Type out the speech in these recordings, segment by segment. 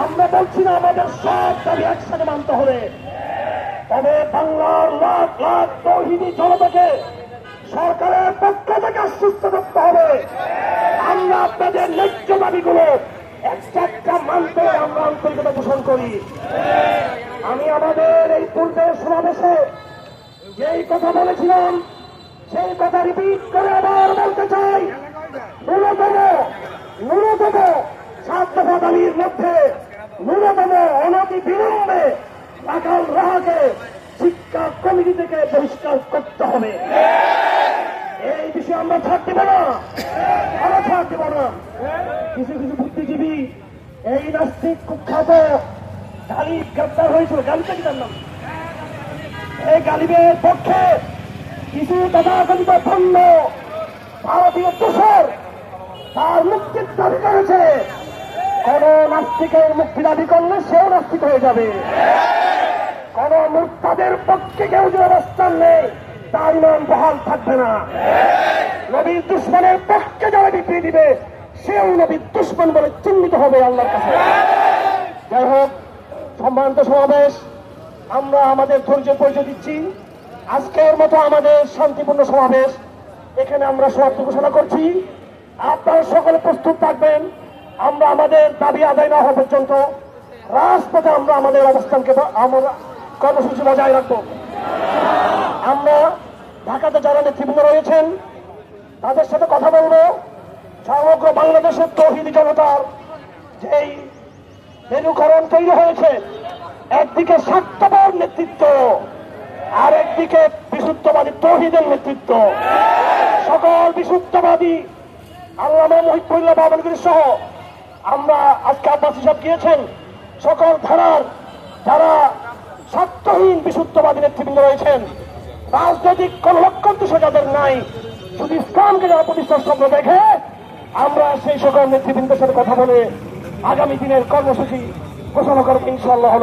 আমরা বলছি না আমাদের সব দাবি একসাথে মানতে হবে, তবে বাংলার লাখ লাখ তৌহিদি জনতাকে সরকারের পক্ষ থেকে আশ্বস্ত করতে হবে আমরা আপনাদের ন্যায্য দাবিগুলো একটা একটা মানতে আমরা আন্তরিকতা পোষণ করি। আমি আমাদের এই পূর্বের সমাবেশে যেই কথা বলেছিলাম সেই কথা রিপিট করে আবার বলতে চাই, ন্যূনতম 7 দফা দাবির মধ্যে ন্যূনতম অনতি বিলম্বে রাখাল রাহাকে শিক্ষা কমিটি থেকে বহিষ্কার করতে হবে। এই বিষয়ে আমরা ছাড় দিব না, আমরা ছাড় দিব না। কিছু কিছু বুদ্ধিজীবী এই নাস্তিক কুখ্যাত গালিব গ্রেপ্তার হয়েছিল, গালিবটা কি তার নাম, এই গালিবের পক্ষে কিছু তথাকথিত ভণ্ড ভারতীয় দোষর তার মুক্তির দাবি করেছে। কোন নাস্তিকের মুক্তি দাবি করলে সেও নাস্তিক হয়ে যাবে। কোন মুর্তাদের পক্ষে কেউ যে অবস্থান নেই তার ইমান বহাল থাকবে না। নবীর দুশ্মনের পক্ষে যারা বিক্রি দিবে সেও নবীর দুশ্মন বলে চিহ্নিত হবে আল্লাহর কাছে। যাই হোক, সম্মানিত সমাবেশ, আমরা আমাদের ধৈর্যের পরিচয় দিচ্ছি। আজকের মতো আমাদের শান্তিপূর্ণ সমাবেশ এখানে আমরা সমাপ্তি ঘোষণা করছি। আপনারা সকলে প্রস্তুত থাকবেন। আমরা আমাদের দাবি আদায় না হওয়া পর্যন্ত রাজপথে আমরা আমাদের অবস্থানকে আমরা কর্মসূচি বজায় রাখবো। আমরা ঢাকাতে যারা নেতৃবৃন্দ রয়েছেন তাদের সাথে কথা বলবো। সমগ্র বাংলাদেশের তৌহিদি জনতার যেই মেরুকরণ তৈরি হয়েছে, একদিকে স্বার্থপর নেতৃত্ব আর একদিকে বিশুদ্ধবাদী তৌহিদের নেতৃত্ব। সকল বিশুদ্ধবাদী আল্লামা মুহিবুল্লাহ বাবনগরী সহ আমরা আজকে আব্বাসী সাহেব গিয়েছেন, সকল ধারার যারা স্বার্থহীন বিশুদ্ধবাদী নেতৃবৃন্দ রয়েছেন, রাজনৈতিক কোন লক্ষ্য উদ্দেশ্য যাদের নাই, শুধু ইসলামকে যারা প্রতিষ্ঠার স্বপ্ন দেখে, আমরা সেই সকল নেতৃবৃন্দের সাথে কথা বলে আগামী দিনের কর্মসূচি ঘোষণা করব ইনশাআল্লাহ।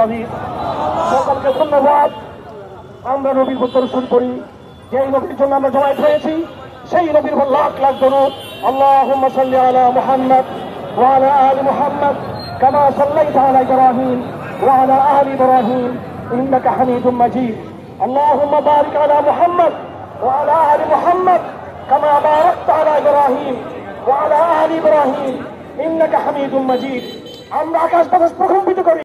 সকলকে ধন্যবাদ। আমরা নবীর প্রদর্শন করি, যেই নবীর জন্য আমরা জমায়েত হয়েছি সেই নবীর উপর লাখ লাখ দরুদ। আল্লাহুম্মা সাল্লি আলা মুহাম্মদ ওয়া আলা আলি মুহাম্মদ কামা সাল্লাইতা আলা ইব্রাহিম ওয়া আলা আলি ইব্রাহিম ইন্নাকা হামিদুম মাজিদ। আল্লাহুম্মা বারিক আলা মুহাম্মদ ওয়া আলা আলি মুহাম্মদ কামা বারাকতা আলা ইব্রাহিম ওয়া আলা আলি ইব্রাহিম ইন্নাকা হামিদুম মাজিদ। আমরা আকাশ বাতাস প্রকম্পিত করি।